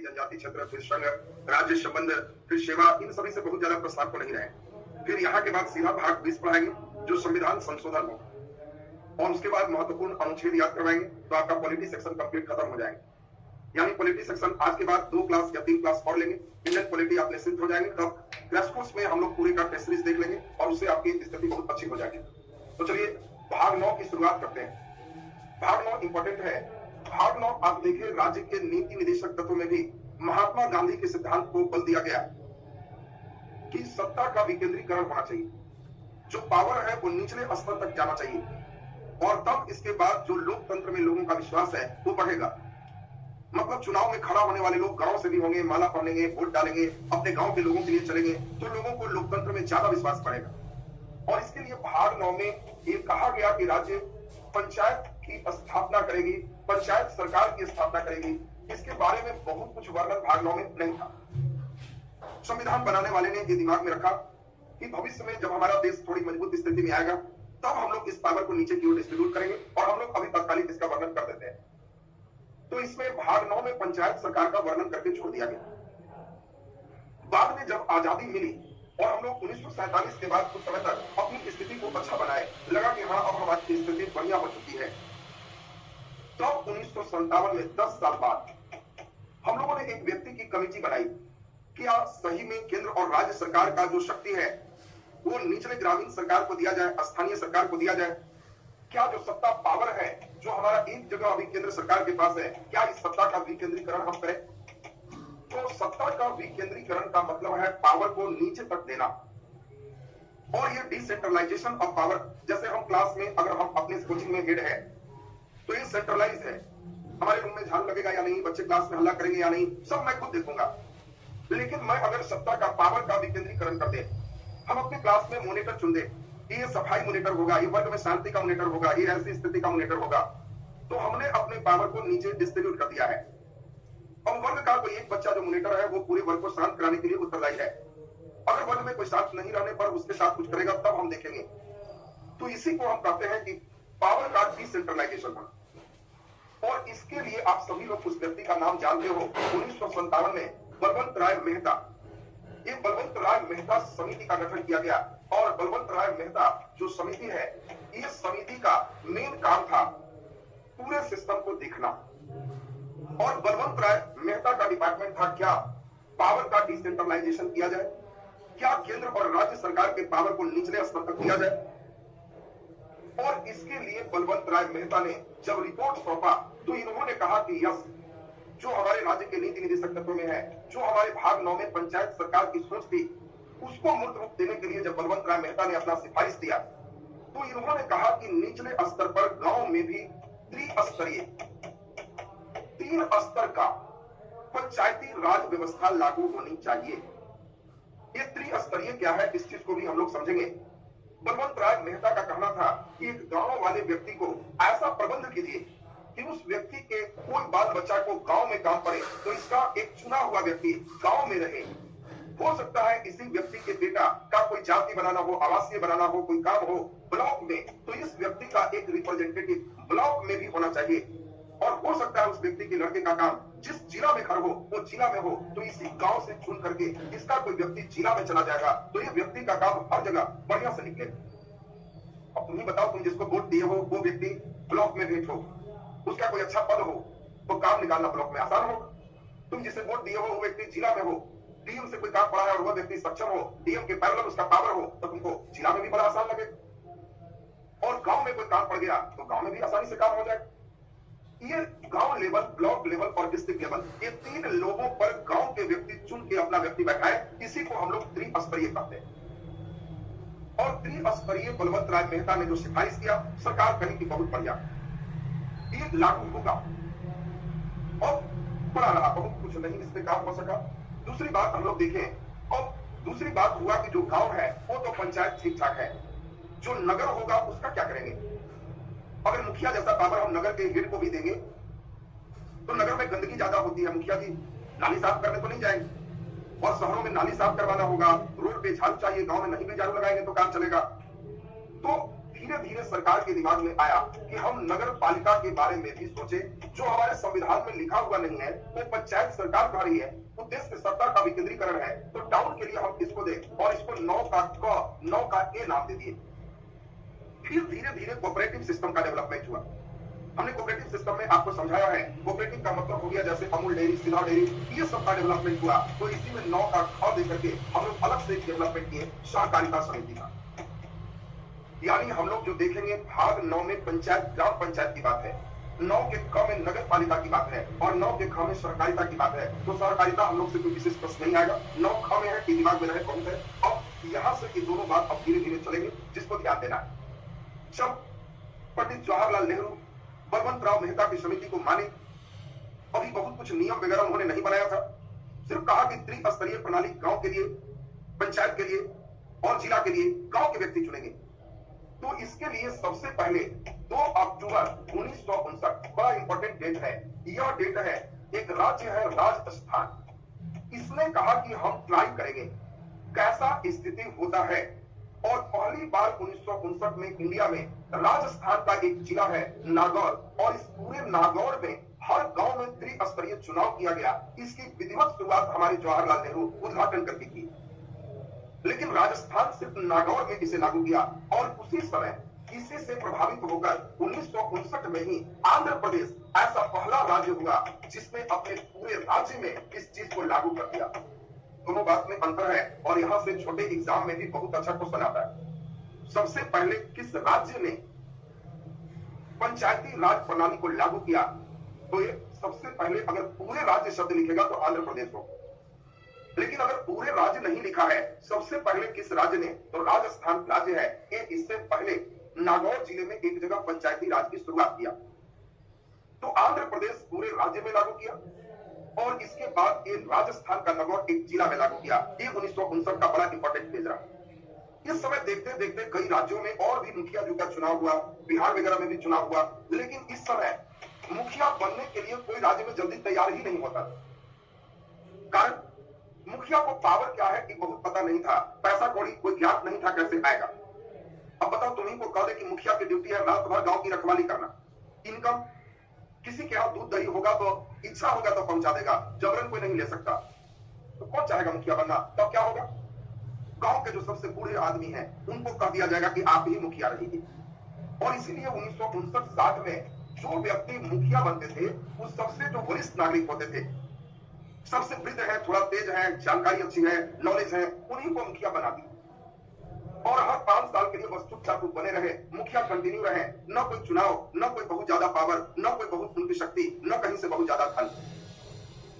जनजाति क्षेत्र, फिर संघ, राज्य संबंध, फिर सेवा, इन सभी से बहुत ज्यादा प्रस्ताव को नहीं रहे। फिर यहाँ के बाद सीधा भाग 20 पढ़ाएंगे जो संविधान संशोधन हो, और उसके बाद महत्वपूर्ण अनुच्छेद याद करवाएंगे तो आपका पॉलिटी सेक्शन कंप्लीट खत्म हो जाएगा। यानी पॉलिटी सेक्शन आज के बाद 2 क्लास या 3 क्लास और लेंगे, इंडियन पॉलिटी आप निश्चित हो जाएंगे। तब क्रैश कोर्स में हम लोग पूरे का टेस्ट सीरीज देख लेंगे और उससे आपकी स्थिति बहुत अच्छी हो जाएगी। तो चलिए भाग 9 की शुरुआत करते हैं। भाग 9 इंपॉर्टेंट है। भाग 9 आप देखिए, राज्य के नीति निदेशक तत्व में भी महात्मा गांधी के सिद्धांत को बल दिया गया कि सत्ता का विकेंद्रीकरण होना चाहिए, जो पावर है वो निचले स्तर तक जाना चाहिए, और तब इसके बाद जो लोकतंत्र में लोगों का विश्वास है वो बढ़ेगा। मतलब चुनाव में खड़ा होने वाले लोग गांव से भी होंगे, माला पहनेंगे, वोट डालेंगे, अपने गांव के लोगों के लिए चलेंगे, तो लोगों को लोकतंत्र में ज्यादा विश्वास बढ़ेगा। और इसके लिए भाग 9 में ये कहा गया कि राज्य पंचायत की स्थापना करेगी, पंचायत सरकार की स्थापना करेगी। इसके बारे में बहुत कुछ वर्णन भाग 9 में नहीं था। संविधान बनाने वाले ने ये दिमाग में रखा कि भविष्य में जब हमारा देश थोड़ी मजबूत स्थिति में आएगा तब हम लोग इस पावर को नीचे की ओर डिस्ट्रीब्यूट करेंगे, और हम लोग अभी तत्कालिक इसका वर्णन कर देते हैं। तो इसमें भाग 9 में पंचायत सरकार का वर्णन करके छोड़ दिया गया। बाद में जब आजादी मिली और हम लोग 1947 के बाद कुछ समय तक अपनी स्थिति को अच्छा बनाए, लगा कि हाँ अब हमारी स्थिति बढ़िया हो चुकी है, तो 1957 में 10 साल बाद हम लोगों ने एक व्यक्ति की कमेटी बनाई कि सही में केंद्र और राज्य सरकार का जो शक्ति है वो निचले ग्रामीण सरकार को दिया जाए, स्थानीय सरकार को दिया जाए। क्या जो सत्ता पावर है जो हमारा एक जगह अभी केंद्र सरकार के पास है, क्या इस सत्ता का विकेंद्रीकरण हम करें? तो सत्ता का विकेंद्रीकरण का मतलब है पावर को नीचे तक देना, और ये डिसेंट्रलाइजेशन ऑफ पावर। जैसे हम क्लास में अगर हम अपने कोचिंग में हेड है तो ये सेंट्रलाइज है, हमारे रूम में झाड़ू लगेगा या नहीं, बच्चे क्लास में हल्ला करेंगे या नहीं, सब मैं खुद देखूंगा। लेकिन मैं अगर सत्ता का पावर का विकेंद्रीकरण कर दे, हम अपने क्लास में मॉनिटर चुन दे, ये सफाई मॉनिटर होगा, ये वर्ग में शांति का मॉनिटर होगा, ये ऐसी स्थिति का मॉनिटर होगा, तो हमने अपने पावर को नीचे डिस्ट्रीब्यूट कर दिया है। अब वर्ग का कोई एक बच्चा जो मॉनिटर है वो पूरे वर्ग को शांत कराने के लिए उत्तरदायी है। अगर वर्ग में कोई शांत नहीं रहने पर उसके साथ कुछ करेगा तब हम देखेंगे। तो इसी को हम कहते हैं कि पावर का डिसेंट्रलाइजेशन है। और इसके लिए आप सभी लोग उस व्यक्ति का नाम जानते हो। 1957 में बलवंत राय मेहता, ये बलवंत राय मेहता समिति का गठन किया गया, और बलवंत राय मेहता जो समिति है, ये समिति का मेन काम था पूरे सिस्टम को देखना। और बलवंत राय मेहता का डिपार्टमेंट था क्या पावर का डिसेंट्रलाइजेशन किया जाए, क्या केंद्र और राज्य सरकार के पावर को निचले स्तर तक दिया जाए। और इसके लिए बलवंत राय मेहता ने जब रिपोर्ट सौंपा तो इन्होंने कहा कि यस, जो हमारे राज्य के नीति निदेशक तत्व में है, जो हमारे भाग 9 में पंचायत सरकार की सोच थी, उसको मूर्त रूप देने के लिए जब बलवंत राय मेहता ने अपना सिफारिश दिया तो इन्होंने कहा कि निचले स्तर पर गांव में भी त्रिस्तरीय 3 स्तर का पंचायती राज व्यवस्था लागू होनी चाहिए। ये त्रिस्तरीय क्या है, इस चीज को भी हम लोग समझेंगे। बलवंत राय मेहता का कहना था कि एक गांव वाले व्यक्ति को ऐसा प्रबंध कीजिए कि उस व्यक्ति के कोई बाल बच्चा को गांव में काम पड़े तो इसका एक चुना हुआ व्यक्ति गांव में रहे। हो सकता है इसी व्यक्ति के बेटा का कोई जाति बनाना हो, आवासीय बनाना हो, कोई काम हो ब्लॉक में, तो इस व्यक्ति का एक रिप्रेजेंटेटिव ब्लॉक में भी होना चाहिए। और हो सकता है उस व्यक्ति के लड़के का काम जिस जिला में घर हो वो जिला में हो, तो इसी गांव से चुन करके इसका कोई व्यक्ति जिला में चला जाएगा तो ये व्यक्ति का काम हर जगह बढ़िया से निकले। अब तुम ही बताओ, तुम जिसको वोट दिए हो वो व्यक्ति ब्लॉक में भेंट हो, उसका कोई अच्छा पद हो तो काम निकालना ब्लॉक में आसान होगा। तुम जिसे वोट दिए हो वो व्यक्ति जिला में हो, डीएम से कोई काम पड़ा है और वह व्यक्ति सक्षम हो, डीएम के पैरेलल उसका पावर हो, तो तुमको जिला में भी बड़ा आसान लगे। और गांव में कोई काम पड़ गया तो गांव में भी आसानी से काम हो जाए। ये गांव लेवल, ब्लॉक लेवल और डिस्ट्रिक्ट लेवल, ये 3 लोगों पर गांव के व्यक्ति चुन के अपना व्यक्ति बैठाए, इसी को हम लोग त्रिस्तरीय कहते हैं। और त्रिस्तरीय बलवंत राय मेहता ने जो सिफारिश किया, सरकार कही कि बहुत बढ़िया, ये लागू होगा। और पड़ा रहा, बहुत कुछ नहीं इसमें काम हो सका। दूसरी बात हम लोग देखें, और दूसरी बात हुआ कि जो गांव है वो तो पंचायत ठीक ठाक है, जो नगर होगा उसका क्या करेंगे। अगर मुखिया जैसा पावर हम नगर के हेड को भी देंगे तो नगर में गंदगी ज्यादा होती है, मुखिया जी नाली साफ करने तो नहीं जाएंगे। और शहरों में नाली साफ करवाना होगा, रोड पे झाड़ू चाहिए, गांव में नहीं भी झाड़ू लगाएंगे तो काम चलेगा। तो धीरे धीरे सरकार के दिमाग में आया कि हम नगर पालिका के बारे में भी सोचे, जो हमारे संविधान में लिखा हुआ नहीं है, वो पंचायत सरकार कर रही है, उद्देश्य सत्ता का विकेंद्रीकरण है, तो टाउन के लिए हम इसको दें और इसको 9 का ए नाम दे दिए। फिर धीरे धीरे कोऑपरेटिव सिस्टम का डेवलपमेंट हुआ। हमने कोऑपरेटिव सिस्टम में आपको समझाया है, कोऑपरेटिव का मतलब हो गया जैसे अमूल डेयरी, सिन्हा डेयरी, ये सब का डेवलपमेंट हुआ। तो इसी में 9 का ख देकर के हम लोग अलग से डेवलपमेंट किए सहकारिता समिति का। यानी हम लोग जो देखेंगे भाग 9 में पंचायत, ग्राम पंचायत की बात है, 9 के क में नगर पालिका की बात है और 9 के ख में सहकारिता की बात है। तो सहकारिता हम लोग से कोई विशेष प्रश्न नहीं आएगा, 9 ख में है कि दिमाग में रहे बहुत है। अब यहां से ये दोनों बात अब धीरे धीरे चलेंगे, जिसको ध्यान देना है। जब पंडित जवाहरलाल नेहरू बलवंतराव मेहता की समिति को माने, अभी बहुत कुछ नियम वगैरह उन्होंने नहीं बनाया था, सिर्फ कहा कि त्रिस्तरीय प्रणाली गांव के लिए, पंचायत के लिए और जिला के लिए गांव के व्यक्ति चुनेंगे। तो इसके लिए सबसे पहले 2 अक्टूबर 1959 बड़ा इंपॉर्टेंट डेट है। यह डेट है, एक राज्य है राजस्थान, इसने कहा कि हम ट्राई करेंगे कैसा स्थिति होता है। और पहली बार 1959 में इंडिया में राजस्थान का एक जिला है नागौर, और इस पूरे नागौर में हर गांव में त्रिस्तरीय चुनाव किया गया। इसकी विधिवत शुरुआत हमारे जवाहरलाल नेहरू उद्घाटन करके की, लेकिन राजस्थान सिर्फ नागौर में इसे लागू किया। और उसी समय इसी से प्रभावित होकर 1959 में ही आंध्र प्रदेश ऐसा पहला राज्य हुआ जिसने अपने पूरे राज्य में इस चीज को लागू कर दिया। दोनों बात में अंतर है और यहां से छोटे एग्जाम में भी बहुत अच्छा क्वेश्चन आता है। सबसे पहले किस राज्य ने पंचायती राज प्रणाली को लागू किया? तो ये सबसे पहले अगर पूरे राज्य शब्द लिखेगा तो आंध्र प्रदेश हो, लेकिन अगर पूरे राज्य नहीं लिखा है, सबसे पहले किस राज्य ने, तो राजस्थान राज्य है। ये इससे पहले नागौर जिले में एक जगह पंचायती राज की शुरुआत किया। तो आंध्र प्रदेश पूरे राज्य में लागू किया और इसके बाद ये राजस्थान का नागौर एक जिला में लागू किया। ये 1959 का बड़ा इंपॉर्टेंट पेज रहा। इस समय देखते देखते कई राज्यों में और भी मुखिया जी का चुनाव हुआ, बिहार वगैरह में भी चुनाव हुआ, लेकिन इस समय मुखिया बनने के लिए कोई राज्य में जल्दी तैयार ही नहीं होता। कारण मुखिया को पावर क्या है कि बहुत पता नहीं था, पैसा कौड़ी कोई ज्ञात नहीं था कैसे आएगा। अब बताओ, तुम्ही को कह दे कि मुखिया की ड्यूटी है रात भर गांव की रखवाली करना, इनकम किसी के यहाँ दूध दही होगा तो इच्छा होगा तो पहुंचा देगा, जबरन कोई नहीं ले सकता। तो कौन चाहेगा मुखिया बनना? तब क्या होगा? गांव के जो सबसे बूढ़े आदमी हैं उनको कह दिया जाएगा कि आप ही मुखिया रहिए। और इसीलिए 1959-60 में जो व्यक्ति मुखिया बनते थे वो सबसे जो वरिष्ठ नागरिक होते थे, सबसे वृद्ध है, थोड़ा तेज है, जानकारी अच्छी है, नॉलेज है, उन्हीं को मुखिया बना दी। और हर 5 साल के लिए बस चुपचाप बने रहे, मुखिया कंटिन्यू रहे, न कोई चुनाव, न कोई बहुत ज्यादा पावर, न कोई बहुत उनकी शक्ति, न कहीं से बहुत ज्यादा धन।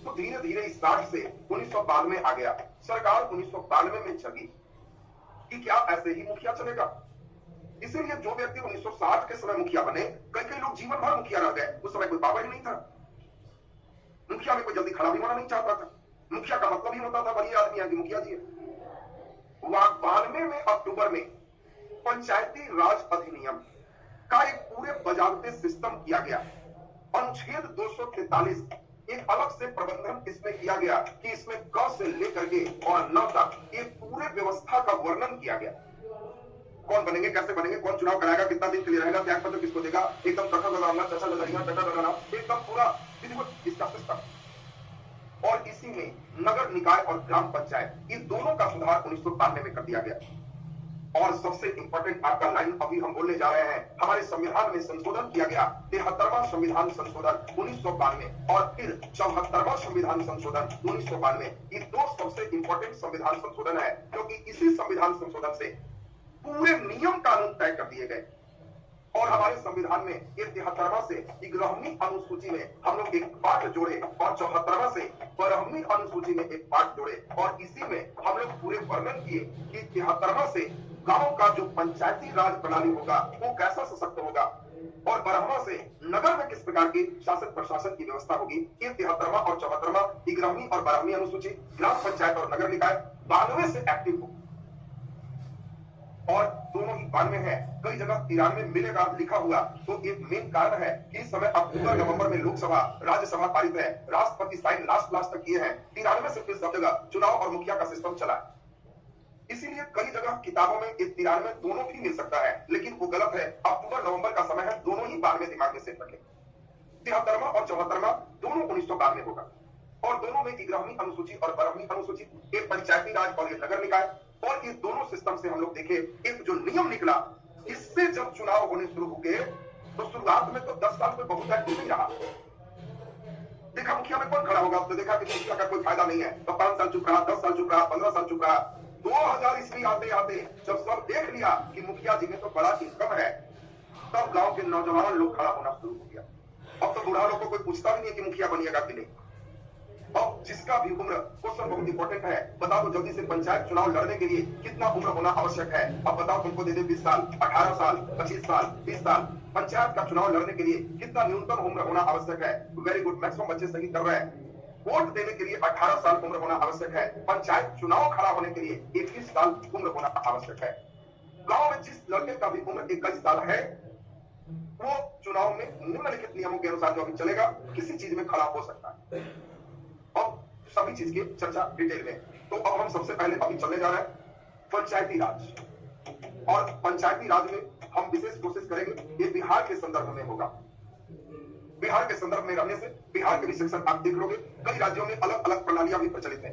तो धीरे धीरे इस 60 से 1992 आ गया। सरकार 1992 में जगी कि क्या ऐसे ही मुखिया चलेगा। इसीलिए जो व्यक्ति 1960 के समय मुखिया बने, कई लोग जीवन भर मुखिया रह गए। उस समय कोई पावर ही नहीं था, मुखिया में कोई जल्दी खड़ा भी होना नहीं चाहता था। मुखिया का मतलब ही होता था बड़ी आदमी है कि मुखिया जी है। 92 में अक्टूबर में पंचायती राज अधिनियम का एक पूरे बजावते सिस्टम किया गया। अनुच्छेद 243 एक अलग से प्रबंधन इसमें किया गया कि इसमें क से लेकर के और 9 तक एक पूरे व्यवस्था का वर्णन किया गया। कौन बनेंगे, कैसे बनेंगे, कौन चुनाव कराएगा, कितना दिन के लिए रहेगा, त्याग पत्र किसको देगा, एकदम टका लगाना, चचा लगाना, टका लगाना, एकदम पूरा विधिवत इसका सिस्टम। और इसी में नगर निकाय और ग्राम पंचायत इन दोनों का सुधार 1992 में कर दिया गया। और सबसे इंपॉर्टेंट आपका लाइन अभी हम बोलने जा रहे हैं, हमारे संविधान में संशोधन किया गया, 73वां संविधान संशोधन 1992 और फिर 74वां संविधान संशोधन 1992। ये 2 सबसे इंपॉर्टेंट संविधान संशोधन है, क्योंकि इसी संविधान संशोधन से पूरे नियम कानून तय कर दिए गए। और हमारे संविधान में 73वां से 11वीं अनुसूची में हम लोग एक पाठ जोड़े और 74वां से 12वीं अनुसूची में एक पाठ जोड़े, और इसी में हम लोग पूरे वर्णन किए कि 73वां से गांव का जो पंचायती राज प्रणाली होगा वो कैसा सशक्त होगा, और 12वां से नगर में किस प्रकार की शासन प्रशासन की व्यवस्था होगी। ये 73वां और 74वां 11वीं और 12वीं अनुसूची ग्राम पंचायत और नगर निकाय 92 से एक्टिव हो, और दोनों ही 92 है। कई जगह 93 मिलेगा लिखा हुआ, तो एक मेन कारण है कि इस समय अक्टूबर नवंबर में लोकसभा राज्यसभा पारित है, राष्ट्रपति साइन लास्ट तक किए हैं। 93 से फिर सब जगह चुनाव और मुखिया का सिस्टम चला है। इसीलिए कई जगह किताबों में 93 दोनों भी मिल सकता है, लेकिन वो गलत है। अक्टूबर नवंबर का समय है, दोनों ही बाद में दिमाग में सेट रखें। 73वां और 74वां दोनों 1992 होगा और दोनों में 11वीं अनुसूची और 12वीं अनुसूची, एक पंचायती राज और एक नगर निकाय। और ये दोनों सिस्टम से हम लोग देखे एक जो नियम निकला, इससे जब चुनाव होने शुरू हुए तो शुरुआत में तो 10 साल में बहुत एक्टिव नहीं रहा। देखा मुखिया में कौन खड़ा होगा, तो देखा कि मुखिया का कोई फायदा नहीं है, तो 5 साल चुप रहा, 10 साल चुप रहा, 15 साल चुप रहा। 2000 ईस्वी आते आते जब सब देख लिया कि मुखिया जी में तो बड़ा इनकम है, तब गांव के नौजवान लोग खड़ा होना शुरू हो गया। अब तो बुढ़ा लोग को कोई पूछता भी नहीं कि मुखिया बनिएगा कि नहीं। अब जिसका भी उम्र, क्वेश्चन बहुत इंपॉर्टेंट है, बताओ तो जल्दी से पंचायत चुनाव लड़ने के लिए कितना उम्र होना आवश्यक है। अब बताओ तुमको दे दे 20 साल, 18 साल, 25 साल, 30 साल। पंचायत का चुनाव लड़ने के लिए कितना न्यूनतम उम्र होना आवश्यक है। वेरी गुड, मैक्सिमम बच्चे सही कर रहे हैं। वोट देने के लिए 18 साल उम्र होना आवश्यक है। पंचायत चुनाव खड़ा होने के लिए 21 साल उम्र होना आवश्यक है। गांव में जिस लड़के का भी उम्र 21 साल है, वो चुनाव में निम्नलिखित नियमों के अनुसार जो अभी चलेगा, किसी चीज में खड़ा हो सकता है। अब सभी चीज की चर्चा डिटेल में। तो अब हम सबसे पहले अभी चलने जा रहे हैं पंचायती राज। और पंचायती राज में हम विशेष कोशिश करेंगे, ये बिहार के संदर्भ में होगा। बिहार के संदर्भ में रहने से बिहार के भी सेक्शन आप देख लोगे। कई राज्यों में अलग अलग प्रणालियां भी प्रचलित है।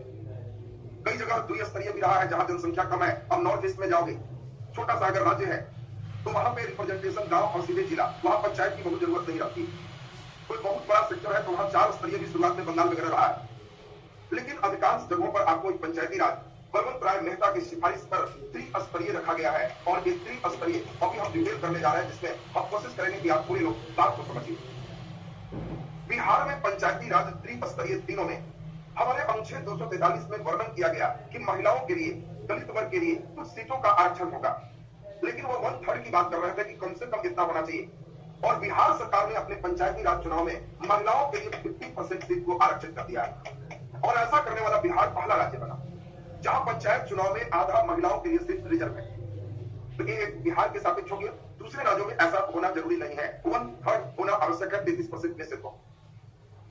कई जगह द्विस्तरीय भी रहा है, जहां जनसंख्या कम है। अब नॉर्थ ईस्ट में जाओगे, छोटा सा अगर राज्य है तो वहां पे रिप्रेजेंटेशन गांव और सीधे जिला, वहां पंचायत की बहुत जरूरत नहीं रहती। कोई बहुत बड़ा सेक्टर है तो वहां 4 स्तरीय भी शुरुआत में बंगाल वगैरह रहा है। लेकिन अधिकांश जगहों पर आपको एक पंचायती राज बलवंत राय मेहता की सिफारिश पर त्रिस्तरीय रखा गया है। और ये त्रिस्तरीय अभी हम डिटेल करने जा रहे हैं, जिसमें हम कोशिश करेंगे कि आप पूरे लोग बात को समझिए। बिहार में पंचायती राज त्रिस्तरीय तीनों में हमारे अनुच्छेद 243 में वर्णन किया गया कि महिलाओं के लिए, दलित वर्ग के लिए कुछ सीटों का आरक्षण होगा। लेकिन वो 1/3 की बात कर रहे थे कि कम से कम इतना होना चाहिए। और बिहार सरकार ने अपने पंचायती राज चुनाव में महिलाओं के लिए 50% सीट को आरक्षित कर दिया है। और ऐसा करने वाला बिहार पहला राज्य बना जहां पंचायत चुनाव में आधा महिलाओं के लिए सिर्फ रिजर्व है। तो ये बिहार के सापेक्ष हो गया। दूसरे राज्यों में ऐसा होना जरूरी नहीं है, 1/3 होना आवश्यक है 33% में से। तो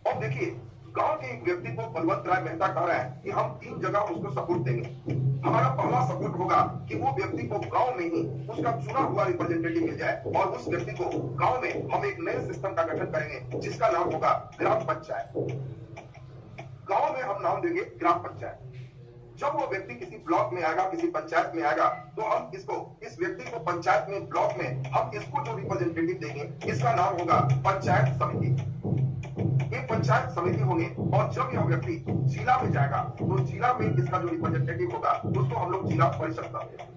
अब देखिए, गांव के एक व्यक्ति को बलवंत राय मेहता कह रहा है कि हम 3 जगह उसको सपोर्ट देंगे। हमारा पहला सपोर्ट होगा कि वो व्यक्ति को गांव में ही उसका चुना हुआ रिप्रेजेंटेटिव मिल जाए और उस व्यक्ति को गांव में हम एक नए सिस्टम का गठन करेंगे जिसका नाम होगा ग्राम पंचायत। गांव में हम नाम देंगे ग्राम पंचायत। जब वो व्यक्ति किसी ब्लॉक में आएगा, किसी पंचायत में आएगा, तो हम इस व्यक्ति को पंचायत में, ब्लॉक में हम इसको जो रिप्रेजेंटेटिव देंगे, इसका नाम होगा पंचायत समिति। ये पंचायत समिति होंगे। और जब यह व्यक्ति जिला में जाएगा तो जिला में इसका जो रिप्रेजेंटेटिव होगा उसको हम लोग जिला परिषद कहते हैं।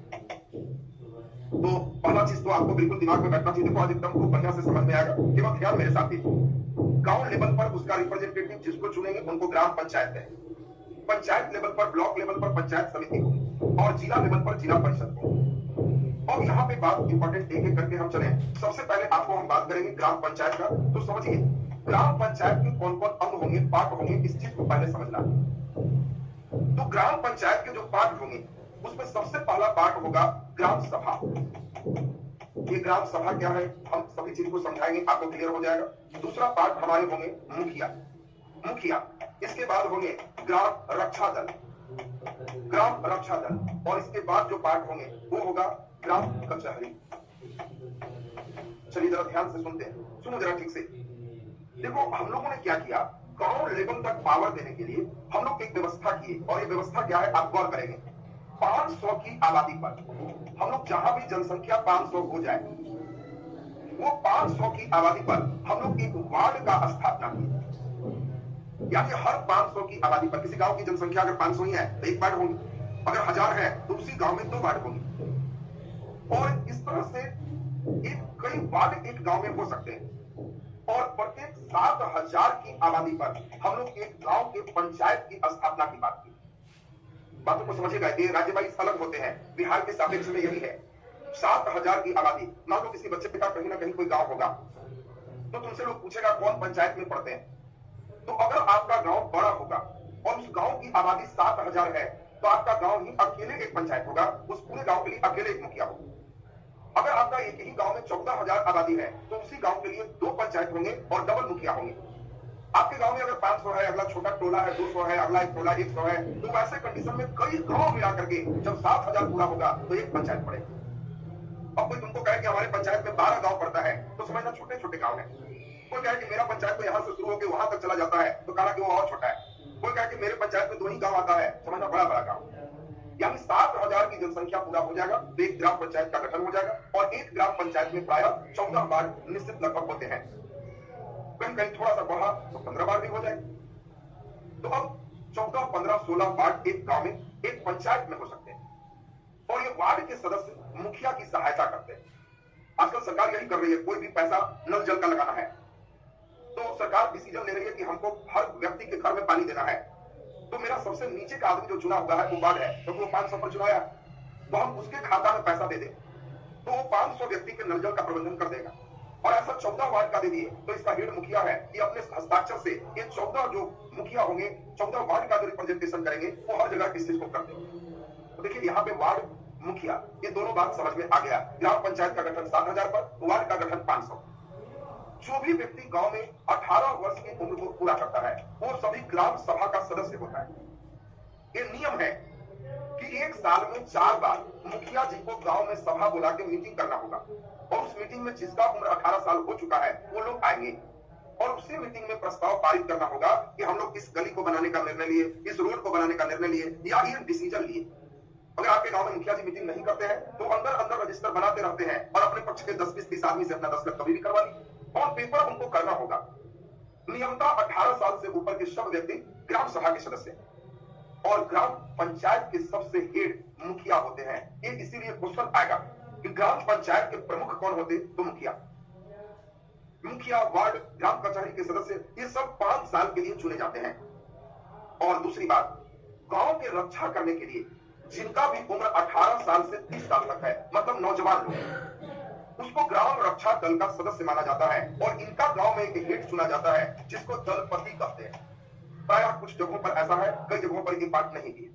तो पहला चीज तो आपको बिल्कुल दिमाग में बैठना चाहिए। देखो, आज एकदम खूब बढ़िया से समझ में आएगा। केवल ध्यान मेरे साथ दीजिए। गांव लेवल पर उसका रिप्रेजेंटेटिव जिसको चुनेंगे उनको ग्राम पंचायत है। पंचायत लेवल पर, ब्लॉक लेवल पर पंचायत समिति हो और जिला लेवल पर जिला परिषद हो। और यहाँ पे बात इंपॉर्टेंट एक एक करके हम चले। सबसे पहले आपको हम बात करेंगे ग्राम पंचायत का। तो समझिए, ग्राम पंचायत के कौन कौन अंग होंगे, पार्ट होंगे, इस चीज को पहले समझना। तो ग्राम पंचायत के जो पार्ट होंगे उसमें सबसे पहला पार्ट होगा ग्राम सभा। ये ग्राम सभा क्या है हम सभी चीज को समझाएंगे, आपको क्लियर हो जाएगा। दूसरा पार्ट हमारे होंगे मुखिया। इसके बाद होंगे ग्राम रक्षा दल, और इसके बाद जो पार्ट होंगे वो होगा ग्राम कचहरी। चलिए जरा ध्यान से सुनते हैं, सुनो जरा ठीक से। देखो, हम लोगों ने क्या किया, गांव लेवल तक पावर देने के लिए हम लोग एक व्यवस्था किए। और ये व्यवस्था क्या है आप गौर करेंगे। 500 की आबादी पर हम लोग जहां भी जनसंख्या 500 हो जाए, वो 500 की आबादी पर हम लोग एक वार्ड का स्थापना किए। यानी हर 500 की आबादी पर, किसी गांव की जनसंख्या अगर 500 ही है तो एक वार्ड होगी, अगर 1000 है तो उसी गांव में 2 वार्ड होंगे। और इस तरह से कई वार्ड एक गांव में हो सकते हैं। और प्रत्येक 7000 की आबादी पर हम लोग एक गांव के पंचायत की स्थापना की बात की। बातों को समझिएगा, ये राज्य वाइज अलग होते हैं। बिहार के सापेक्ष में यही है। 7000 की आबादी, मान लो किसी बच्चे का कहीं ना कहीं कोई गांव होगा, तो तुमसे लोग पूछेगा कौन पंचायत में पढ़ते हैं। तो अगर आपका गांव बड़ा होगा और उस गांव की आबादी 7000 है, तो आपका गांव ही अकेले एक पंचायत होगा, उस पूरे गांव के लिए अकेले एक मुखिया होगा। अगर आपका एक ही गांव में 14000 आबादी है, तो उसी गांव के लिए 2 पंचायत होंगे और डबल मुखिया होंगे। आपके गांव में अगर 500 है, अगला छोटा टोला है 200 है, अगला एक टोला 100 है, तो वैसे कंडीशन में कई गांव मिला करके जब 7,000 पूरा होगा तो एक पंचायत पड़ेगी। अब कोई तुमको कहे कि हमारे पंचायत में 12 गांव पड़ता है तो समझना छोटे छोटे गांव है। कोई कहे कि मेरा पंचायत तो यहाँ से शुरू होकर वहां तक चला जाता है तो कहना कि वो और छोटा है। कोई कहे कि मेरे पंचायत में 2 ही गांव आता है, समझना बड़ा बड़ा गांव। यानी 7,000 की जनसंख्या पूरा हो जाएगा तो एक ग्राम पंचायत का गठन हो जाएगा और एक ग्राम पंचायत में प्राय 14 वार्ड निश्चित लगभग होते हैं। कहीं कहीं थोड़ा सा बढ़ा तो 15 वार्ड भी हो जाए। तो अब 14, 15, 16 वार्ड एक गांव में एक पंचायत में हो सकते हैं और ये वार्ड के सदस्य मुखिया की सहायता करते हैं। आजकल सरकार यही कर रही है, कोई भी पैसा नल जल का लगाना है तो सरकार डिसीजन ले रही है कि हमको हर व्यक्ति के घर में पानी देना है। तो मेरा सबसे नीचे का आदमी जो चुना हुआ है वो वार्ड है तो वो 500 पर चुनाया तो हम उसके खाता में पैसा दे दें तो वो 500 व्यक्ति के नल जल का प्रबंधन कर देगा। और ऐसा 14 वार्ड का दे दिए तो इसका हेड मुखिया है कि अपने हस्ताक्षर से ये 14 जो मुखिया होंगे 14 वार्ड का जो रिप्रेजेंटेशन करेंगे वो हर जगह इस चीज को कर देंगे। तो देखिए यहाँ पे वार्ड मुखिया ये दोनों बात समझ में आ गया। ग्राम पंचायत का गठन 7,000 पर, वार्ड का गठन 500। जो भी व्यक्ति गांव में 18 वर्ष की उम्र को पूरा करता है वो सभी ग्राम सभा का सदस्य होता है। ये नियम है कि एक साल में 4 बार मुखिया जी को गांव में सभा बुला के मीटिंग करना होगा और उस मीटिंग में जिसका उम्र 18 साल हो चुका है वो लोग आएंगे और उसी मीटिंग में प्रस्ताव पारित करना होगा कि हम लोग इस गली को बनाने का निर्णय लिए, इस रोड को बनाने का निर्णय लिए या ये डिसीजन लिए। अगर आपके गांव में मुखिया जी मीटिंग नहीं करते हैं तो अंदर अंदर रजिस्टर बनाते रहते हैं और अपने पक्ष के 10-20-30 आदमी से अपना दस्तखत कभी भी करवा ली और पेपर उनको करना होगा। नियमता 18 साल से ऊपर के सब व्यक्ति ग्राम सभा के सदस्य और ग्राम पंचायत के सबसे हेड मुखिया होते हैं। ये इसीलिए क्वेश्चन आएगा कि ग्राम पंचायत के प्रमुख कौन होते, तो मुखिया, वार्ड, ग्राम कचहरी के सदस्य ये सब 5 साल के लिए चुने जाते हैं। और दूसरी बात, गांव के रक्षा करने के लिए जिनका भी उम्र 18 साल से 30 साल तक है, मतलब नौजवान लोग, उसको ग्राम रक्षा दल का सदस्य माना जाता है और इनका गांव में एक हेड चुना जाता है जिसको दलपति कहते हैं। प्रायः कुछ जगहों पर ऐसा है, कई जगहों पर ये बात नहीं थी।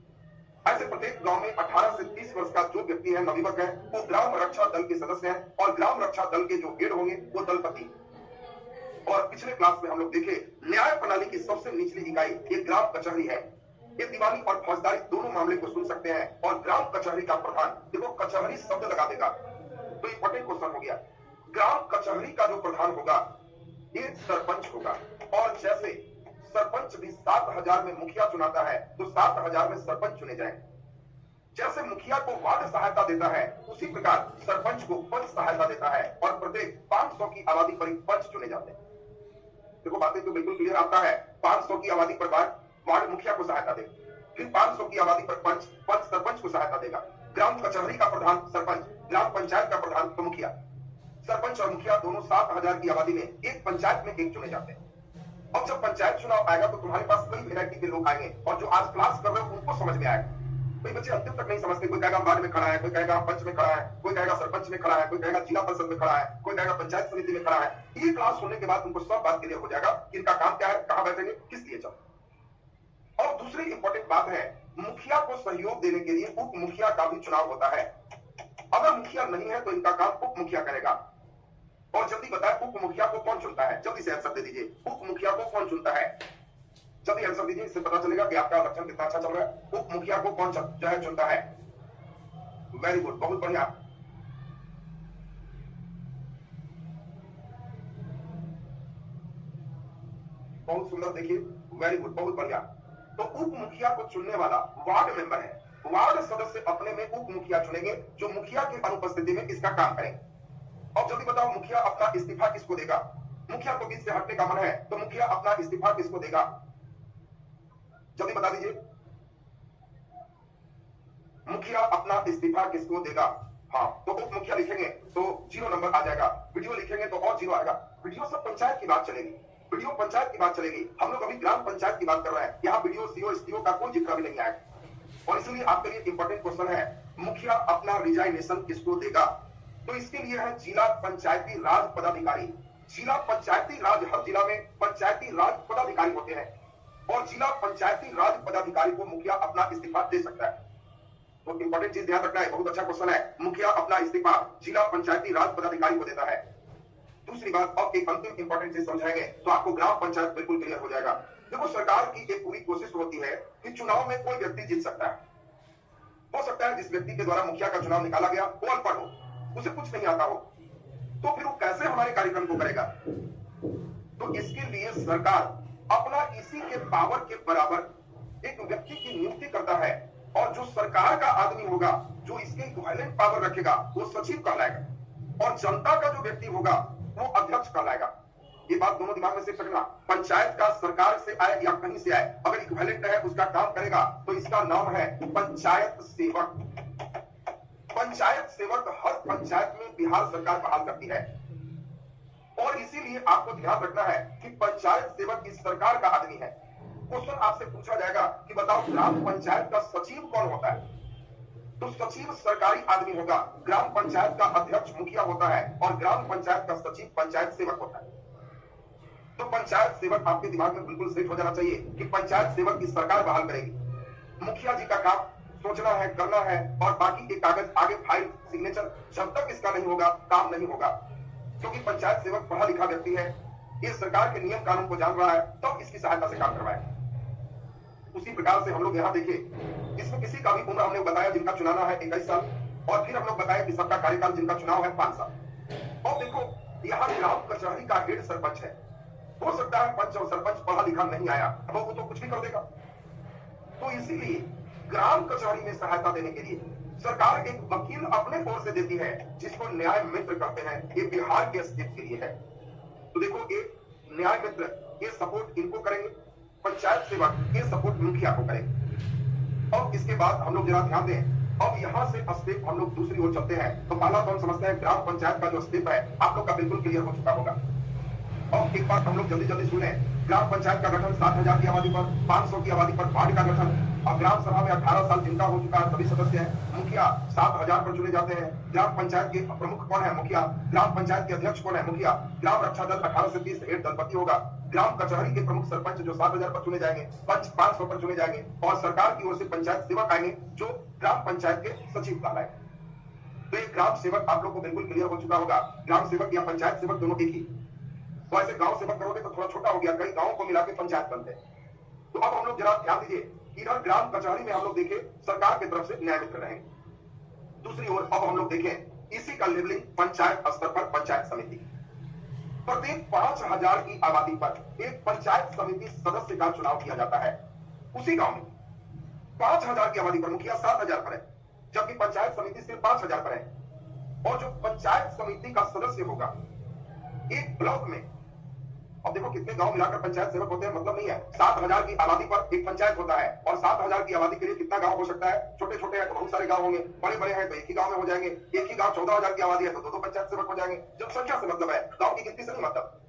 ऐसे प्रत्येक गांव में 18 से 30 वर्ष का जो व्यक्ति है, नवयुवक है, वो ग्राम रक्षा दल के सदस्य हैं और ग्राम रक्षा दल के जो हेड होंगे वो दलपति। और पिछले क्लास में हम लोग देखे न्याय प्रणाली की सबसे निचली इकाई ये ग्राम कचहरी है। ये दीवानी और फौजदारी दोनों मामले को सुन सकते हैं और ग्राम कचहरी का प्रधान, देखो कचहरी शब्द लगा देगा तो इंपॉर्टेंट क्वेश्चन हो गया। ग्राम कचहरी का जो प्रधान होगा ये सरपंच होगा और जैसे सरपंच भी 7,000 में मुखिया चुनाता है तो 7,000 में सरपंच चुने जाएंगे। जैसे मुखिया को वार्ड सहायता देता है उसी प्रकार सरपंच को पंच सहायता देता है और प्रत्येक 500 की आबादी पर पंच चुने जाते हैं। देखो बातें तो बिल्कुल क्लियर आता है। 500 की आबादी पर वार्ड मुखिया को सहायता दे, फिर 500 की आबादी पर पंच सरपंच को सहायता देगा। ग्राम कचहरी का प्रधान सरपंच, ग्राम पंचायत का प्रधान तो मुखिया। सरपंच और मुखिया दोनों 7,000 की आबादी में एक पंचायत में एक चुने जाते हैं। अब जब पंचायत चुनाव आएगा तो तुम्हारे पास कई वैरायटी के लोग आएंगे और जो आज क्लास कर रहे हो उनको समझ में आएगा। कोई बच्चे अंतिम तक नहीं समझते, कोई कहेगा वार्ड में खड़ा है, कोई कहेगा पंच में खड़ा है, कोई कहेगा सरपंच में खड़ा है, कोई कहेगा जिला परिषद में खड़ा है, कोई कहेगा पंचायत समिति में खड़ा है। ये क्लास होने के बाद उनको सब बात क्लियर हो जाएगा कि इनका काम क्या है, कहां बैठेंगे, किस लिए चल। और दूसरी इंपॉर्टेंट बात है, मुखिया को सहयोग देने के लिए उप मुखिया का भी चुनाव होता है। अगर मुखिया नहीं है तो इनका काम उप मुखिया करेगा। और जल्दी बताए उप मुखिया को कौन चुनता है, जल्दी से आंसर दे दीजिए। उप मुखिया को कौन चुनता है, जल्दी आंसर दीजिए, इससे पता चलेगा कि आपका लक्षण कितना अच्छा चल रहा है। उप मुखिया को कौन जो है चुनता है। वेरी गुड, बहुत बढ़िया। बहुत सुंदर, देखिए वेरी गुड, बहुत बढ़िया। तो उप मुखिया को चुनने वाला वार्ड मेंबर है। वार्ड सदस्य अपने में उप मुखिया चुनेंगे जो मुखिया की अनुपस्थिति में इसका काम करेंगे। अब जल्दी बताओ मुखिया अपना इस्तीफा किसको देगा। मुखिया को बीच से हटने का मन है तो मुखिया अपना इस्तीफा किसको देगा, जल्दी बता दीजिए। मुखिया अपना इस्तीफा किसको देगा। हाँ, तो उप मुखिया लिखेंगे तो 0 नंबर आ जाएगा, वीडियो लिखेंगे तो और 0 आएगा। वीडियो सब पंचायत की बात चलेगी, वीडियो पंचायत की बात चलेगी। हम लोग अभी ग्राम पंचायत की बात कर रहे हैं, यहाँ वीडियो सीओ एसटीओ का कोई जिक्र भी नहीं आएगा। और इसलिए आपके लिए इंपॉर्टेंट क्वेश्चन है, मुखिया अपना रिजाइनेशन किसको देगा। तो इसके लिए है जिला पंचायती राज पदाधिकारी। जिला पंचायती राज, हर जिला में पंचायती राज पदाधिकारी होते हैं और जिला पंचायती राज पदाधिकारी को मुखिया अपना इस्तीफा दे सकता है। तो इंपॉर्टेंट चीज ध्यान रखना है, बहुत अच्छा क्वेश्चन है। मुखिया अपना इस्तीफा जिला पंचायती राज पदाधिकारी को देता है। दूसरी बात, अब एक अंतिम इंपॉर्टेंट चीज समझाएंगे तो आपको ग्राम पंचायत बिल्कुल क्लियर हो जाएगा। देखो, सरकार की एक पूरी कोशिश होती है कि चुनाव में कोई व्यक्ति जीत सकता है। हो सकता है जिस व्यक्ति के द्वारा मुखिया का चुनाव निकाला गया वो अनपढ़ हो, उसे कुछ नहीं आता हो, तो फिर वो कैसे हमारे कार्यक्रम को करेगा? तो इसके लिए सरकार अपना इसी के पावर के बराबर एक व्यक्ति की नियुक्ति करता है, और जो सरकार का आदमी होगा, जो इसके इक्विवेलेंट पावर रखेगा, वो सचिव कहलाएगा, और जनता का जो व्यक्ति होगा वो अध्यक्ष कहलाएगा। ये बात दोनों दिमाग में से रखना। पंचायत का सरकार से आए या कहीं से आए, अगर इक्विवेलेंट है, उसका काम करेगा, तो इसका नाम है पंचायत सेवक। पंचायत सेवक हर पंचायत में बिहार सरकार बहाल करती है, और इसीलिए आपको ध्यान रखना है कि पंचायत सेवक इस सरकार का आदमी है। क्वेश्चन आपसे पूछा जाएगा कि बताओ ग्राम पंचायत का सचिव कौन होता है? तो सचिव सरकारी आदमी होगा, ग्राम पंचायत का अध्यक्ष मुखिया होता है, और ग्राम पंचायत का सचिव पंचायत सेवक होता है। तो पंचायत सेवक आपके दिमाग में बिल्कुल सेट हो जाना चाहिए कि पंचायत सेवक की सरकार बहाल करेगी। मुखिया जी का काम सोचना है, करना है, और बाकी के कागज आगे फाइल सिग्नेचर, जब तक इसका नहीं होगा काम नहीं होगा, क्योंकि पंचायत सेवक पढ़ा लिखा व्यक्ति है, ये सरकार के नियम कानून को जान रहा है, तब तो इसकी सहायता से काम करवाए। उसी प्रकार से हम लोग यहाँ देखिए, इसमें किसी का भी उम्र हमने बताया जिनका चुनाना है 21 साल, और फिर हम लोग बताया कि सबका कार्यकाल जिनका चुनाव है 5 साल। और देखो, यहाँ ग्राम कचहरी का हेड सरपंच है। हो सकता है पंच और सरपंच पढ़ा लिखा नहीं आया, अब वो तो कुछ भी कर देगा। तो इसीलिए ग्राम कचहरी में सहायता देने के लिए सरकार एक वकील अपने ओर से देती है, जिसको न्याय मित्र कहते हैं। ये बिहार के स्टेट के लिए है। तो देखो, एक न्याय मित्र ये सपोर्ट इनको करेंगे, पंचायत सेवक ये सपोर्ट मुखिया को करेंगे। और इसके बाद हम लोग जरा ध्यान दें, अब यहाँ से स्टेप हम लोग दूसरी ओर चलते हैं। तो पहला तो हम समझते हैं ग्राम पंचायत का जो स्टेप है आप लोग का बिल्कुल क्लियर हो चुका होगा। और एक बात हम लोग जल्दी जल्दी सुने, ग्राम पंचायत का गठन 7,000 की आबादी पर, 500 की आबादी पर वार्ड का गठन, और ग्राम सभा में 18 साल जिनका हो चुका है सभी सदस्य हैं। मुखिया 7,000 पर चुने जाते हैं। ग्राम पंचायत के प्रमुख कौन है? मुखिया। ग्राम पंचायत के अध्यक्ष कौन है? मुखिया। ग्राम रक्षा दल 18 से 30 हेड दलपति होगा। ग्राम कचहरी के प्रमुख सरपंच जो 7,000 पर चुने जाएंगे, पंच 500 पर चुने जाएंगे, और सरकार की ओर से पंचायत सेवक आएंगे जो ग्राम पंचायत के सचिव कहलाएंगे। तो एक ग्राम सेवक आप लोग को बिल्कुल क्लियर हो चुका होगा। ग्राम सेवक या पंचायत सेवक दोनों एक ही। तो ऐसे गांव सेवक करोगे तो थोड़ा छोटा हो गया, कई गांवों को मिला के पंचायत बनते हैं। तो अब हम लोग जरा ध्यान दीजिए, इधर ग्राम कचहरी में हम लोग देखें सरकार की तरफ से न्याय मित्र रहेंगे। दूसरी ओर अब हम लोग देखें इसी का लेवलिंग पंचायत स्तर पर पंचायत समिति। प्रत्येक 5,000 की आबादी पर एक पंचायत समिति सदस्य का चुनाव किया जाता है। उसी गांव में 5,000 की आबादी पर मुखिया 7,000 पर है, जबकि पंचायत समिति सिर्फ 5,000 पर है। और जो पंचायत समिति का सदस्य होगा एक ब्लॉक में, अब देखो कितने गांव मिलाकर पंचायत सेवक होते हैं मतलब नहीं है। 7,000 की आबादी पर एक पंचायत होता है, और 7,000 की आबादी के लिए कितना गांव हो सकता है? छोटे छोटे हैं तो बहुत सारे गांव होंगे, बड़े बड़े हैं तो एक ही गांव में हो जाएंगे। एक ही गांव 14,000 की आबादी है तो 2-2 पंचायत सेवक हो जाएंगे। जब संख्या से मतलब है, गांव की गिनती से नहीं मतलब।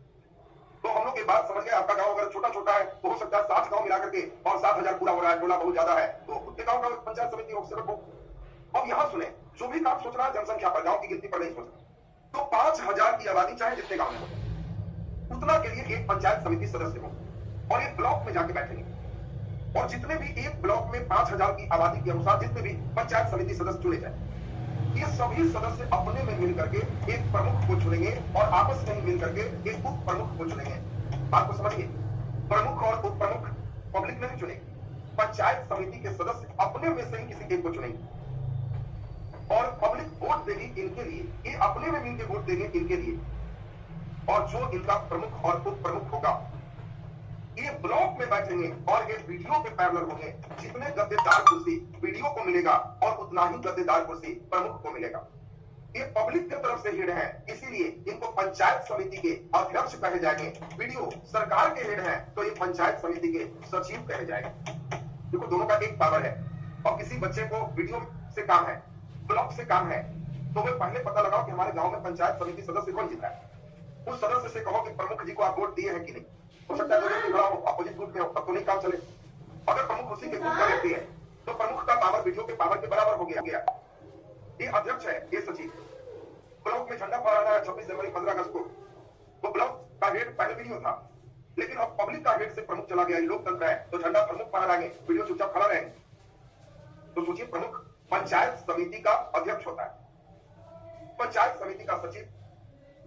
तो हम लोग ये बात समझ गए, आपका गांव अगर छोटा छोटा है तो हो सकता है 60 गांव मिलाकर के, और 7,000 पूरा हो रहा है, टोला बहुत ज्यादा है, तो उतने गांव का पंचायत समिति हो सेवक हो। अब यहाँ सुने, जो भी काम सोचना है जनसंख्या पर, गांव की गिनती पर नहीं सोचना। तो 5,000 की आबादी चाहे जितने गांव में हो, उतना के लिए एक पंचायत समिति सदस्य हो, और एक ब्लॉक में जाके बैठेंगे, और जितने भी एक ब्लॉक में 5,000 की आबादी के अनुसार जितने भी पंचायत समिति सदस्य चुने जाए, ये सभी सदस्य अपने में मिल करके एक प्रमुख को चुनेंगे, और आपस में मिल करके एक उप प्रमुख को चुनेंगे। बात को समझिए, प्रमुख और उप प्रमुख पब्लिक में नहीं चुनेंगे, पंचायत समिति के सदस्य अपने में से ही किसी एक को चुनेंगे, और पब्लिक वोट देगी इनके लिए, ये अपने में मिलकर वोट देंगे इनके लिए, और जो इनका प्रमुख और उप प्रमुख होगा ये ब्लॉक में बैठेंगे, और ये वीडियो के पैरेलल होंगे। जितने गद्देदार कुर्सी वीडियो को मिलेगा, और उतना ही गद्देदार कुर्सी प्रमुख को मिलेगा। ये पब्लिक की तरफ से हेड है, इसीलिए इनको पंचायत समिति के अध्यक्ष कहे जाएंगे। वीडियो सरकार के हेड है तो ये पंचायत समिति के सचिव कहे जाएंगे। देखो, दोनों का एक पावर है। और किसी बच्चे को वीडियो से काम है, ब्लॉक से काम है, तो वे पहले पता लगाओ कि हमारे गांव में पंचायत समिति सदस्य कौन जीता है। उस सदस्य से कहो कि प्रमुख जी को आप वोट दिए हैं कि नहीं। हो सकता है जो खड़ा हो अपोजिट ग्रुप में हो, तब तो नहीं काम चले। अगर प्रमुख उसी के ग्रुप का व्यक्ति है तो प्रमुख का पावर वीडियो के पावर के बराबर हो गया। ये अध्यक्ष है, ये सचिव। ब्लॉक में झंडा फहराना है 26 जनवरी 15 अगस्त को, तो ब्लॉक का हेड पहले वीडियो था, लेकिन अब पब्लिक का हेड से प्रमुख चला गया। लोकतंत्र है तो झंडा प्रमुख फहराएंगे, वीडियो चुपचाप खड़ा रहेंगे। तो सोचिए, प्रमुख पंचायत समिति का अध्यक्ष होता है, पंचायत समिति का सचिव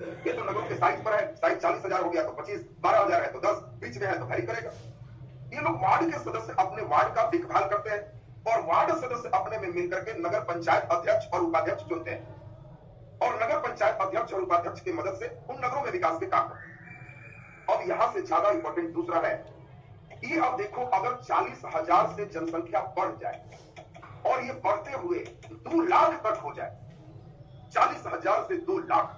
ये तो नगरों के साइज पर है, साइज 40,000 हो गया तो 25, 12,000 है तो 10, बीच में है तो वैरी करेगा। ये लोग वार्ड के सदस्य अपने वार्ड का देखभाल करते हैं और वार्ड सदस्य अपने में मिलकर के नगर पंचायत अध्यक्ष और उपाध्यक्ष चुनते हैं और नगर पंचायत अध्यक्ष और उपाध्यक्ष की मदद से उन नगरों में विकास के काम करते हैं। अब यहां से ज्यादा इंपॉर्टेंट दूसरा है, ये अब देखो, अगर 40,000 से जनसंख्या बढ़ जाए और ये बढ़ते हुए 2 लाख तक हो जाए, 40,000 से 2 लाख,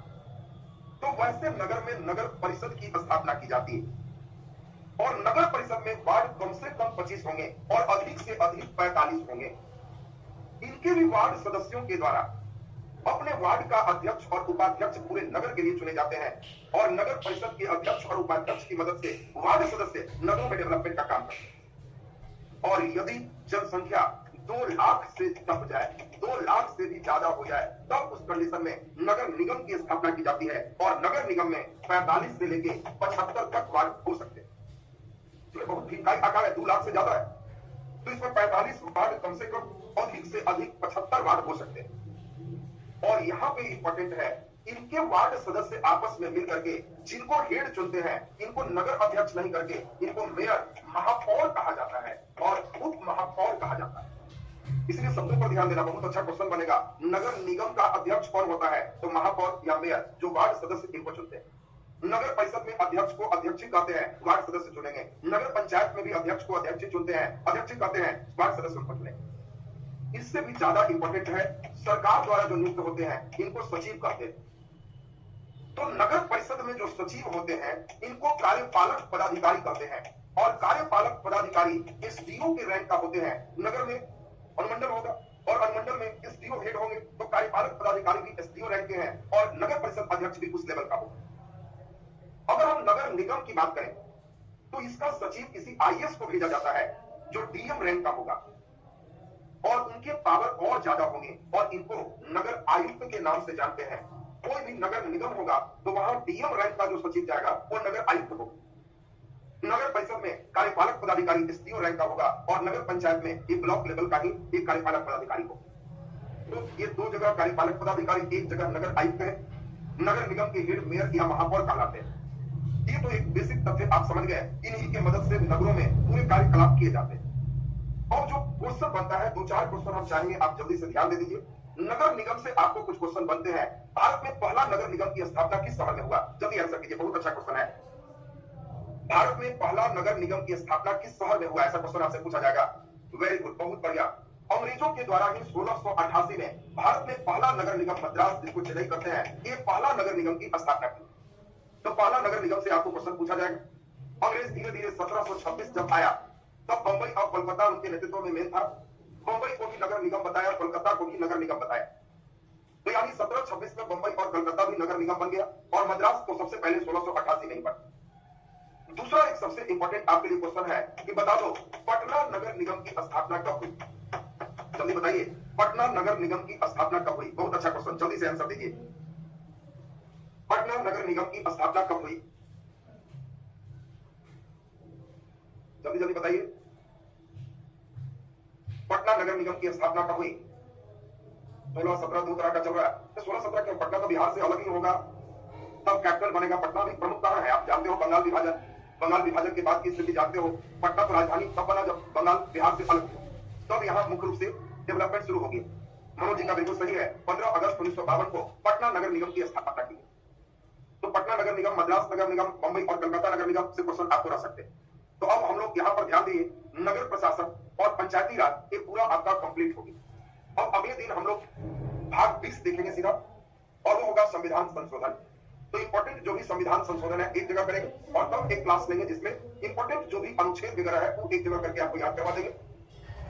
तो वैसे नगर में नगर परिषद की स्थापना की जाती है और नगर परिषद में वार्ड कम से कम 25 होंगे और अधिक से अधिक 45 होंगे। इनके भी वार्ड सदस्यों के द्वारा अपने वार्ड का अध्यक्ष और उपाध्यक्ष पूरे नगर के लिए चुने जाते हैं और नगर परिषद के अध्यक्ष और उपाध्यक्ष की मदद से वार्ड सदस्य नगरों में डेवलपमेंट का काम करते हैं। और यदि जनसंख्या 2 लाख से टप जाए, 2 लाख से भी ज्यादा हो जाए, तब उस कंडीशन में नगर निगम की स्थापना की जाती है और नगर निगम में 45 से लेके 75 तक वार्ड हो सकते हैं। तो बहुत ठीक आकार है, 2 लाख से ज्यादा है, तो इसमें 45 वार्ड कम से कम, अधिक से अधिक 75 वार्ड हो सकते हैं। और यहाँ पे इंपॉर्टेंट है, इनके वार्ड सदस्य आपस में मिल करके जिनको हेड चुनते हैं, इनको नगर अध्यक्ष नहीं करके इनको मेयर, महापौर कहा जाता है और उप महापौर कहा जाता है। इसलिए शब्दों पर ध्यान देना, बहुत अच्छा क्वेश्चन बनेगा। नगर निगम का अध्यक्ष कौन होता है? तो महापौर या मेयर, जो वार्ड सदस्य इनको चुनते हैं। नगर परिषद में अध्यक्ष को अध्यक्ष कहते हैं, वार्ड सदस्य चुनेंगे। नगर पंचायत में भी अध्यक्ष को अध्यक्ष चुनते हैं, अध्यक्ष कहते हैं, वार्ड सदस्य उनको चुनेंगे। इससे भी ज्यादा इंपॉर्टेंट है, सरकार द्वारा जो नियुक्त होते हैं इनको सचिव कहते हैं। तो नगर परिषद में जो सचिव होते हैं इनको कार्यपालक पदाधिकारी कहते हैं और कार्यपालक पदाधिकारी एसडीओ के रैंक का होते हैं। नगर में अनुमंडल होगा और अनुमंडल में एसडीओ हेड होंगे, तो कार्यपालक पदाधिकारी भी एसडीओ रैंक के हैं और नगर परिषद अध्यक्ष भी उस लेवल का होगा। अगर हम नगर निगम की बात करें तो इसका सचिव किसी आईएएस को भेजा जाता है जो डीएम रैंक का होगा और उनके पावर और ज्यादा होंगे और इनको नगर आयुक्त के नाम से जानते हैं। कोई भी नगर निगम होगा तो वहां डीएम रैंक का जो सचिव जाएगा वो नगर आयुक्त होगा। नगर परिषद में कार्यपालक पदाधिकारी एसडीओ रैंक का होगा और नगर पंचायत में एक ब्लॉक लेवल का ही एक कार्यपालक पदाधिकारी हो। तो ये 2 जगह कार्यपालक पदाधिकारी, एक जगह नगर आयुक्त है। नगर निगम के हेड मेयर या महापौर कहलाते हैं। ये तो एक बेसिक तथ्य आप समझ गए। इन्हीं के मदद से नगरों में पूरे कार्यकलाप किए जाते हैं। और जो क्वेश्चन बनता है, 2-4 क्वेश्चन हम चाहेंगे आप जल्दी से ध्यान दे दीजिए। नगर निगम से आपको कुछ क्वेश्चन बनते हैं। भारत में पहला नगर निगम की स्थापना किस शहर में हुआ? जल्दी आंसर कीजिए, बहुत अच्छा क्वेश्चन है। भारत में पहला नगर निगम की स्थापना किस शहर में हुआ? ऐसा क्वेश्चन आपसे पूछा जाएगा। वेरी गुड, बहुत बढ़िया। अंग्रेजों के द्वारा ही 1688 में भारत में पहला नगर निगम मद्रास, जिसको चेन्नई करते हैं, ये पहला नगर निगम की स्थापना की। तो पहला नगर निगम से आपको क्वेश्चन पूछा जाएगा। अंग्रेज धीरे धीरे 1726 जब आया तब बंबई और कोलकाता उनके नेतृत्व में मेन था। बंबई को भी नगर निगम बताया, कोलकाता को भी नगर निगम बताया। तो यानी 1726 में बंबई और कोलकाता भी नगर निगम बन गया और मद्रास को सबसे पहले 1688 में ही बना। दूसरा एक सबसे इंपॉर्टेंट आपके लिए क्वेश्चन है कि बता दो पटना नगर निगम की स्थापना कब हुई? जल्दी बताइए, पटना नगर निगम की स्थापना कब हुई? बहुत अच्छा क्वेश्चन, जल्दी से आंसर दीजिए। पटना नगर निगम की स्थापना कब हुई? जल्दी जल्दी बताइए, पटना नगर निगम की स्थापना कब हुई? 16-17 दो तरह का चल रहा है। तो 16-17 क्यों? पटना तो बिहार से अलग ही होगा, तब कैपिटल बनेगा। पटना भी प्रमुख कहां है? आप जानते हो, बंगाल विभाजन। बंगाल विभाजन के बाद की स्थिति जानते हो। पटना तो राजधानी तब बना जब बंगाल बिहार से अलग हुआ, तब यहाँ मुख्य रूप से डेवलपमेंट शुरू होगी। मनोज जी का बिल्कुल सही है। 15 अगस्त 1952 को पटना नगर निगम की स्थापना की। तो पटना नगर निगम, मद्रास नगर निगम, बंबई और कलकत्ता नगर निगम से क्वेश्चन आपको रह सकते हैं। तो अब हम लोग यहाँ पर ध्यान दिए, नगर प्रशासन और पंचायती राज ये पूरा आपका कंप्लीट होगी। अब अगले दिन हम लोग भाग 20 देखेंगे सीधा, और वो होगा संविधान संशोधन। तो इंपॉर्टेंट जो भी संविधान संशोधन है एक जगह करेंगे और तब एक क्लास लेंगे जिसमें इंपॉर्टेंट जो भी अनुच्छेद वगैरह है वो एक जगह करके आपको याद करवा देंगे।